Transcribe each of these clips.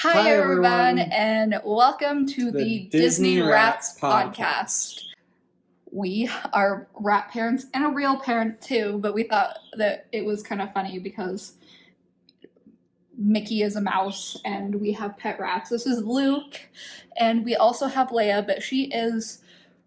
Hi everyone, and welcome to the Disney Rats podcast. We are rat parents and a real parent too, but we thought that it was kind of funny because Mickey is a mouse and we have pet rats. This is Luke, and we also have Leia, but she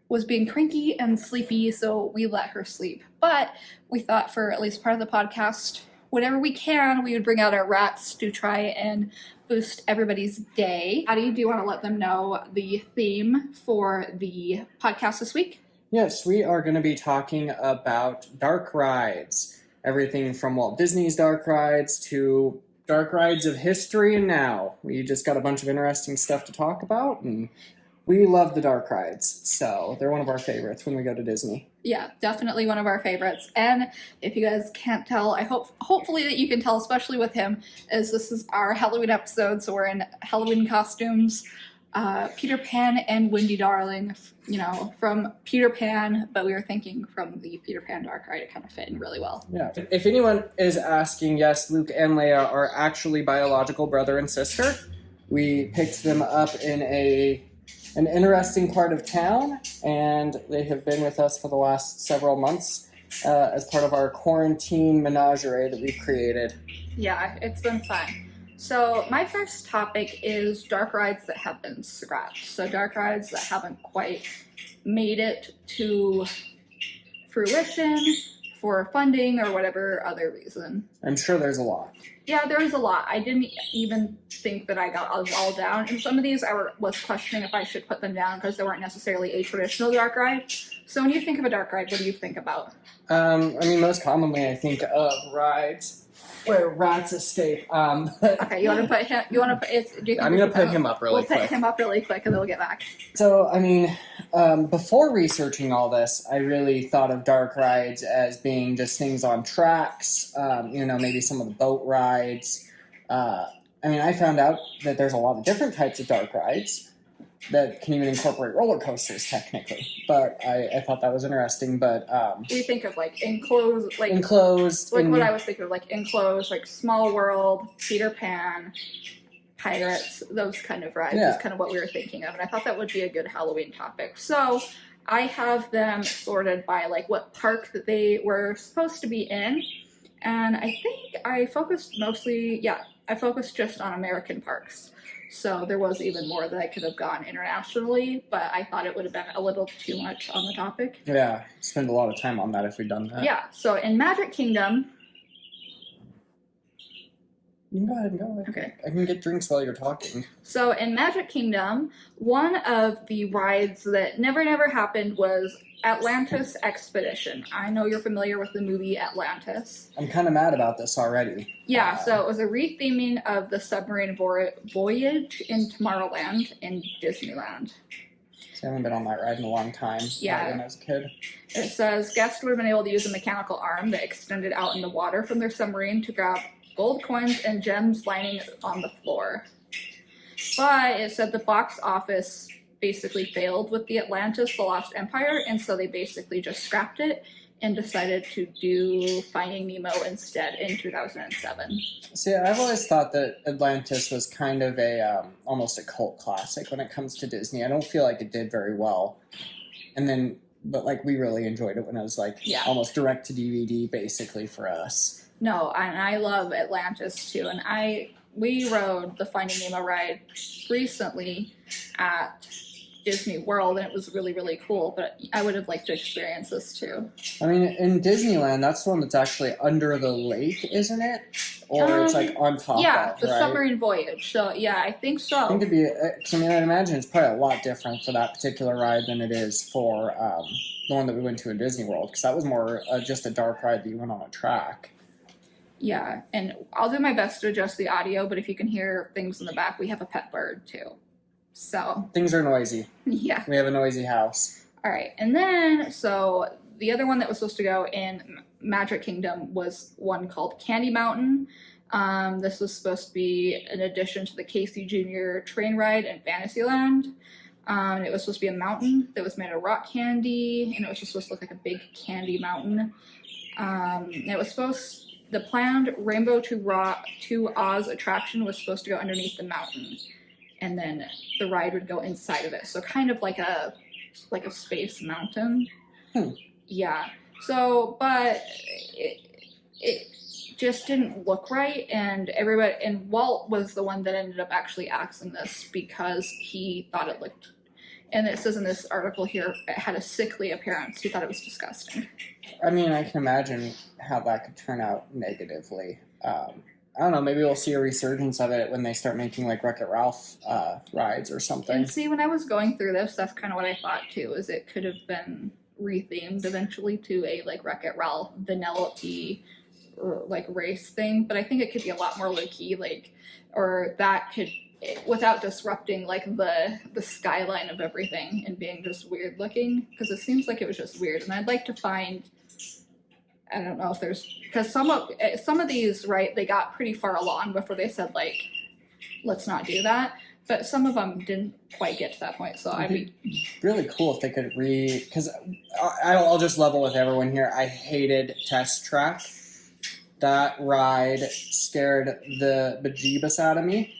was being cranky and sleepy, so we let her sleep. But we thought for at least part of the podcast, whenever we can, we would bring out our rats to try and boost everybody's day. Addie, do you want to let them know the theme for the podcast this week? Yes, we are going to be talking about dark rides. Everything from Walt Disney's dark rides to dark rides of history and now. We just got a bunch of interesting stuff to talk about, and we love the dark rides, so they're one of our favorites when we go to Disney. Yeah, definitely one of our favorites. And if you guys can't tell, I hopefully that you can tell, especially with him, is this is our Halloween episode, so we're in Halloween costumes. Peter Pan and Wendy Darling, from Peter Pan, but we were thinking from the Peter Pan dark ride, it kind of fit in really well. Yeah. If anyone is asking, yes, Luke and Leia are actually biological brother and sister. We picked them up in an interesting part of town, and they have been with us for the last several months as part of our quarantine menagerie that we've created. Yeah, it's been fun. So my first topic is dark rides that have been scrapped. So dark rides that haven't quite made it to fruition for funding or whatever other reason. I'm sure there's a lot. Yeah, there is a lot. I didn't even think that I got all down. And some of these I was questioning if I should put them down because they weren't necessarily a traditional dark ride. So when you think of a dark ride, what do you think about? Most commonly I think of rides where rats escape. Okay, you want to put him? I'm gonna put him up really quick. We'll put him up really quick, and then we'll get back. So, before researching all this, I really thought of dark rides as being just things on tracks. Maybe some of the boat rides. I found out that there's a lot of different types of dark rides that can even incorporate roller coasters, technically. But I thought that was interesting. But we think of enclosed, what I was thinking of, enclosed, Small World, Peter Pan, Pirates, those kind of rides is kind of what we were thinking of, and I thought that would be a good Halloween topic. So I have them sorted by what park that they were supposed to be in, and I think I focused just on American parks. So there was even more that I could have gone internationally, but I thought it would have been a little too much on the topic. Yeah, spend a lot of time on that if we'd done that. Yeah, so in Magic Kingdom... You can go ahead and go. Okay. I can get drinks while you're talking. So in Magic Kingdom, one of the rides that never happened was Atlantis Expedition. I know you're familiar with the movie Atlantis. I'm kind of mad about this already. Yeah, so it was a retheming of the submarine voyage in Tomorrowland in Disneyland. I haven't been on that ride in a long time. Yeah. When I was a kid. It says guests would have been able to use a mechanical arm that extended out in the water from their submarine to grab gold coins and gems lining on the floor. But it said the box office basically failed with the Atlantis, the Lost Empire, and so they basically just scrapped it and decided to do Finding Nemo instead in 2007. See, I've always thought that Atlantis was kind of almost a cult classic when it comes to Disney. I don't feel like it did very well. But we really enjoyed it when it was almost direct to DVD basically for us. No, and I love Atlantis too, and we rode the Finding Nemo ride recently at Disney World, and it was really, really cool, but I would have liked to experience this too. In Disneyland, that's the one that's actually under the lake, isn't it? Or it's on top of it, yeah, the right? Submarine Voyage, so yeah, I think so. I think it'd be, I'd imagine it's probably a lot different for that particular ride than it is for the one that we went to in Disney World, because that was more just a dark ride that you went on a track. Yeah, and I'll do my best to adjust the audio, but if you can hear things in the back, we have a pet bird too. So things are noisy. Yeah. We have a noisy house. All right, and then, so the other one that was supposed to go in Magic Kingdom was one called Candy Mountain. This was supposed to be an addition to the Casey Jr. train ride in Fantasyland. It was supposed to be a mountain that was made of rock candy, and it was just supposed to look like a big candy mountain. the planned Rainbow to Oz attraction was supposed to go underneath the mountain, and then the ride would go inside of it. So kind of like a space mountain. Yeah. So, but it just didn't look right, and Walt was the one that ended up actually axing this because he thought it looked, and it says in this article here, it had a sickly appearance. He thought it was disgusting. I mean, I can imagine how that could turn out negatively. I don't know, maybe we'll see a resurgence of it when they start making like Wreck-It Ralph rides or something. And see, when I was going through this, that's kind of what I thought too, is it could have been rethemed eventually to a like Wreck-It Ralph Vanellope like race thing, but I think it could be a lot more low-key, like, or that could, without disrupting like the skyline of everything and being just weird looking, because it seems like it was just weird. And I'd like to find, I don't know if there's, because some of these, right, they got pretty far along before they said like, let's not do that, but some of them didn't quite get to that point. So I'd be really cool if they could because I'll just level with everyone here. I hated Test Track. That ride scared the bejeebus out of me.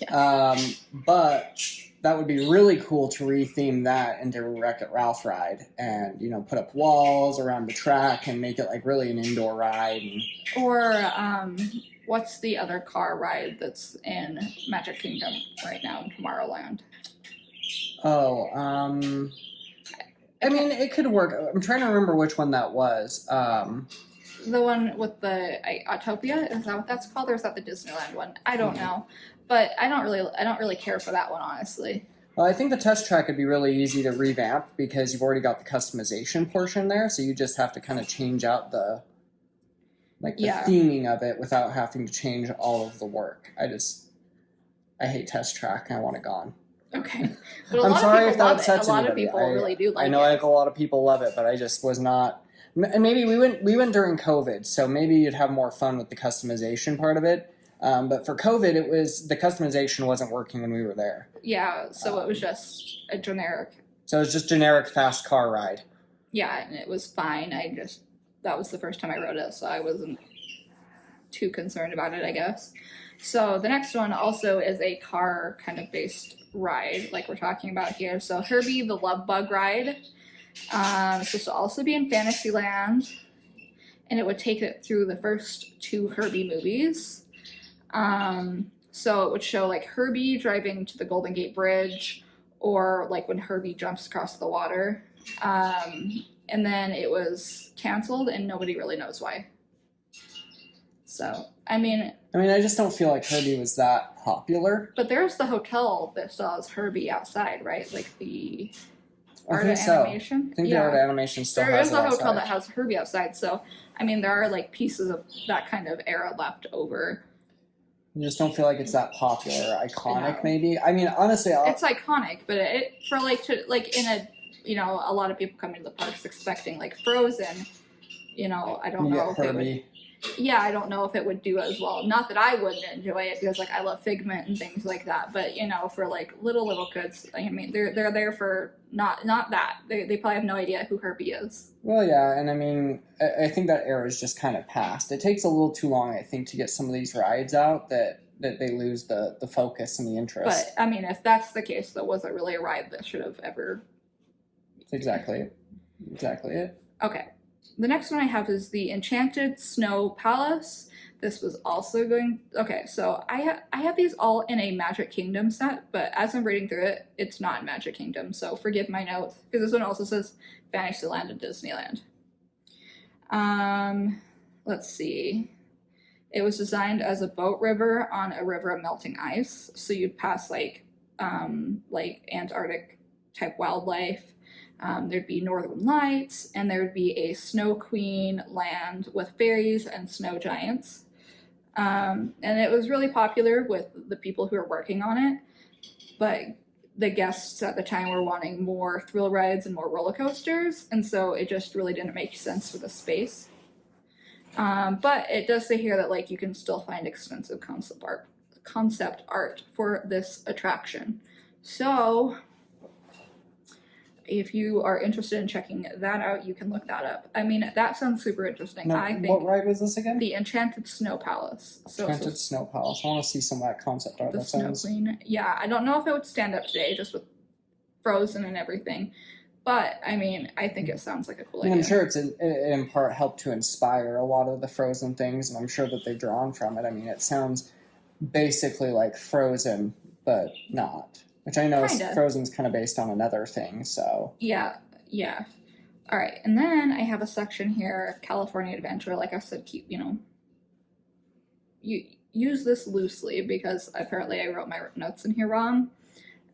Yeah. But that would be really cool to retheme that into a Wreck-It Ralph ride, and put up walls around the track and make it like really an indoor ride. Or what's the other car ride that's in Magic Kingdom right now in Tomorrowland? Oh, I mean, it could work. I'm trying to remember which one that was. The one with the Autopia, is that what that's called, or is that the Disneyland one? I don't know, but I don't really care for that one, honestly. Well, I think the Test Track would be really easy to revamp because you've already got the customization portion there, so you just have to kind of change out the theming of it without having to change all of the work. I hate Test Track and I want it gone. Okay. But I'm sorry if that upsets anybody. A lot of people really do like it. I know a lot of people love it, but I just was not. And maybe we went during COVID, so maybe you'd have more fun with the customization part of it. But for COVID, the customization wasn't working when we were there. Yeah, so it was just a generic. So it was just generic fast car ride. Yeah, and it was fine. That was the first time I rode it, so I wasn't too concerned about it, I guess. So the next one also is a car kind of based ride, like we're talking about here. So Herbie the Love Bug ride. It's supposed to also be in Fantasyland, and it would take it through the first 2 Herbie movies. So it would show like Herbie driving to the Golden Gate Bridge, or like when Herbie jumps across the water. And then it was canceled, and nobody really knows why. So, I mean, I just don't feel like Herbie was that popular. But there's the hotel that still has Herbie outside, right? Like the Art Animation. I think the Art Animation still has it outside. There is a hotel that has Herbie outside. So, I mean, there are like pieces of that kind of era left over. I just don't feel like it's that popular, iconic. Maybe. I mean, honestly, it's iconic, but for in a a lot of people come into the parks expecting like Frozen. I don't know if Herbie. it would. Yeah, I don't know if it would do as well. Not that I wouldn't enjoy it, because like I love Figment and things like that. But for like little kids, I mean, they're there for not that. They probably have no idea who Herbie is. Well, yeah, and I mean, I think that era is just kind of past. It takes a little too long, I think, to get some of these rides out that they lose the focus and the interest. But I mean, if that's the case, there wasn't really a ride that should have ever. That's exactly it. Okay. The next one I have is the Enchanted Snow Palace. This was also okay, so I have these all in a Magic Kingdom set, but as I'm reading through it, it's not in Magic Kingdom, so forgive my notes, because this one also says Fantasyland and Disneyland. Let's see. It was designed as a boat river on a river of melting ice, so you'd pass like Antarctic type wildlife. There'd be northern lights, and there'd be a Snow Queen land with fairies and snow giants. And it was really popular with the people who were working on it, but the guests at the time were wanting more thrill rides and more roller coasters, and so it just really didn't make sense for the space. But it does say here that like you can still find extensive concept art for this attraction. So if you are interested in checking that out, you can look that up. I mean, that sounds super interesting. Now, I think. What ride was this again? The Enchanted Snow Palace. Enchanted Snow Palace. I want to see some of that concept art. The Snow Queen. Yeah, I don't know if it would stand up today, just with Frozen and everything. But, I mean, I think it sounds like a cool idea. I'm sure it's in part helped to inspire a lot of the Frozen things, and I'm sure that they've drawn from it. I mean, it sounds basically like Frozen, but not. Which I know Frozen's kind of based on another thing, so... Yeah. All right, and then I have a section here, California Adventure. Like I said, you use this loosely because apparently I wrote my notes in here wrong.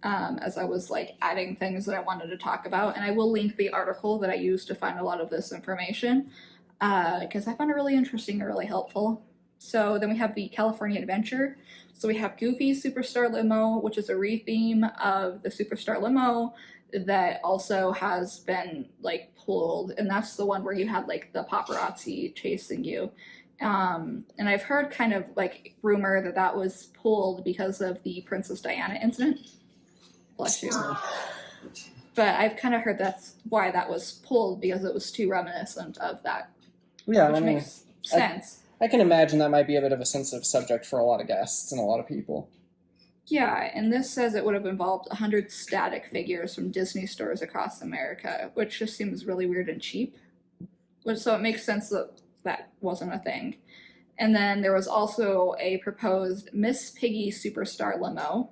As I was like adding things that I wanted to talk about. And I will link the article that I used to find a lot of this information because I found it really interesting and really helpful. So then we have the California Adventure. So we have Goofy's Superstar Limo, which is a retheme of the Superstar Limo that also has been like pulled. And that's the one where you had like the paparazzi chasing you. And I've heard kind of like rumor that that was pulled because of the Princess Diana incident. Bless you. But I've kind of heard that's why that was pulled, because it was too reminiscent of that. Yeah, which makes sense. I can imagine that might be a bit of a sensitive subject for a lot of guests and a lot of people. Yeah, and this says it would have involved 100 static figures from Disney stores across America, which just seems really weird and cheap. So it makes sense that that wasn't a thing. And then there was also a proposed Miss Piggy Superstar Limo.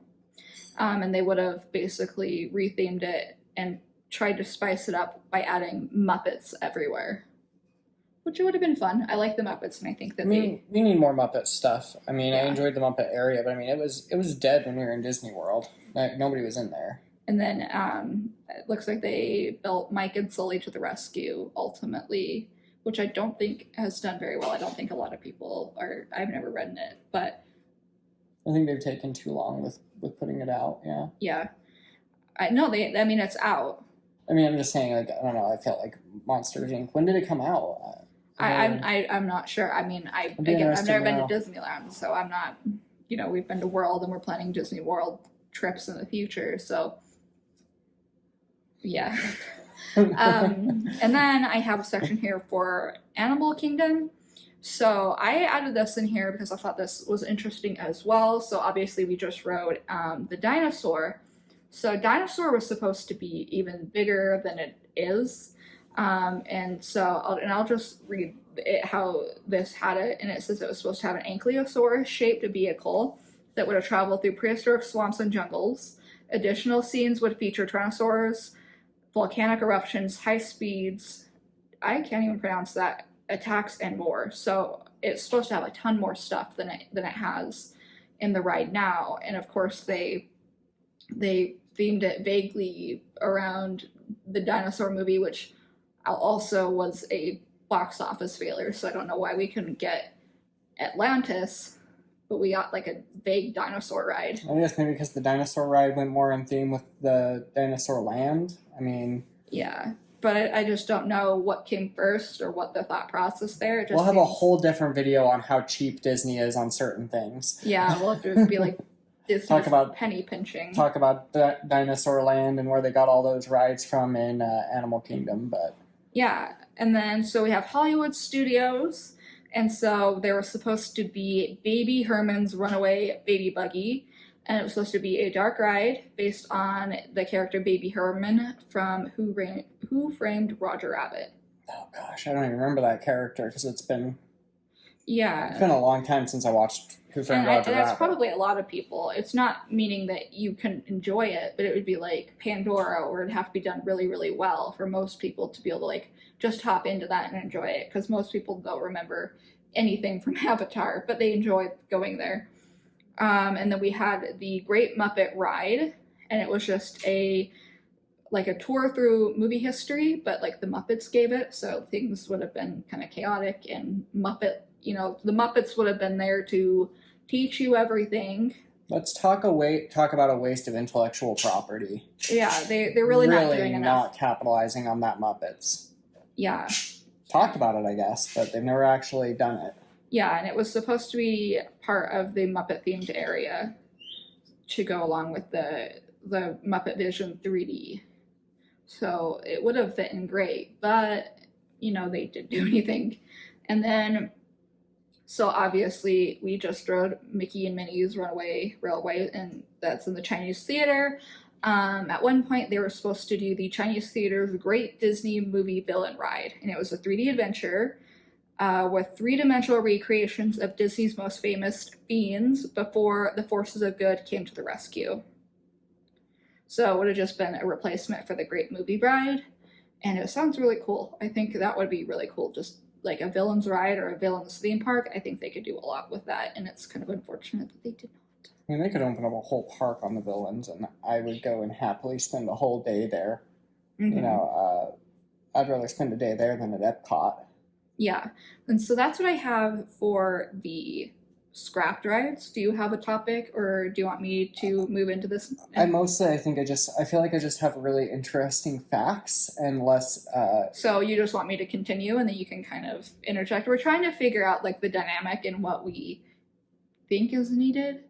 And they would have basically rethemed it and tried to spice it up by adding Muppets everywhere, which would have been fun. I like the Muppets, and I think that we need more Muppet stuff. I mean, yeah. I enjoyed the Muppet area, but I mean, it was dead when we were in Disney World. Like, nobody was in there. And then it looks like they built Mike and Sully to the Rescue ultimately, which I don't think has done very well. I don't think a lot of people are. I've never read it, but I think they've taken too long with putting it out. Yeah. Yeah. I mean, it's out. I mean, I'm just saying, like, I don't know. I felt like Monsters Inc. When did it come out? I'm not sure. I mean, I've never been to Disneyland, so I'm not. We've been to World, and we're planning Disney World trips in the future. So, yeah. And then I have a section here for Animal Kingdom. So I added this in here because I thought this was interesting as well. So obviously we just wrote the Dinosaur. So Dinosaur was supposed to be even bigger than it is. And I'll just read it, how this had it. And it says it was supposed to have an ankylosaurus-shaped vehicle that would have traveled through prehistoric swamps and jungles. Additional scenes would feature tyrannosaurs, volcanic eruptions, high speeds. I can't even pronounce that. Attacks and more. So it's supposed to have a ton more stuff than it has in the ride now. And of course they themed it vaguely around the Dinosaur movie, which also was a box office failure. So I don't know why we couldn't get Atlantis, but we got like a vague dinosaur ride. I guess maybe because the dinosaur ride went more in theme with the Dinosaur Land. I mean, yeah. But I just don't know what came first or what the thought process there. We'll have a whole different video on how cheap Disney is on certain things. Yeah, we'll have to be like talk about penny pinching. Talk about Dinosaur Land and where they got all those rides from in Animal Kingdom. But yeah, and then so we have Hollywood Studios, and so there was supposed to be Baby Herman's Runaway Baby Buggy. And it was supposed to be a dark ride based on the character Baby Herman from Who Framed Roger Rabbit. Oh gosh, I don't even remember that character because it's been a long time since I watched Who Framed Roger Rabbit. That's probably a lot of people. It's not meaning that you can enjoy it, but it would be like Pandora, or it'd have to be done really, really well for most people to be able to like just hop into that and enjoy it, because most people don't remember anything from Avatar, but they enjoy going there. And then we had the Great Muppet Ride, and it was just a tour through movie history, but like the Muppets gave it, so things would have been kind of chaotic, and the Muppets would have been there to teach you everything. Let's talk about a waste of intellectual property. Yeah, they're really not doing enough. Not capitalizing on that Muppets. Yeah. Talked about it, I guess, but they've never actually done it. Yeah, and it was supposed to be part of the Muppet-themed area to go along with the Muppet Vision 3D. So it would have fit in great, but, they didn't do anything. And then, so obviously we just rode Mickey and Minnie's Runaway Railway, and that's in the Chinese theater. At one point, they were supposed to do the Chinese theater's Great Disney Movie Villain Ride, and it was a 3D adventure with three-dimensional recreations of Disney's most famous fiends before the forces of good came to the rescue. So it would have just been a replacement for the Great Movie Ride, and it sounds really cool. I think that would be really cool, just like a villain's ride or a villain's theme park. I think they could do a lot with that, and it's kind of unfortunate that they did not. I mean, they could open up a whole park on the villains, and I would go and happily spend the whole day there. Mm-hmm. I'd rather spend a day there than at Epcot. Yeah, and so that's what I have for the scrapped rides. Do you have a topic, or do you want me to move into this? I feel like I just have really interesting facts and less. So you just want me to continue, and then you can kind of interject. We're trying to figure out like the dynamic and what we think is needed.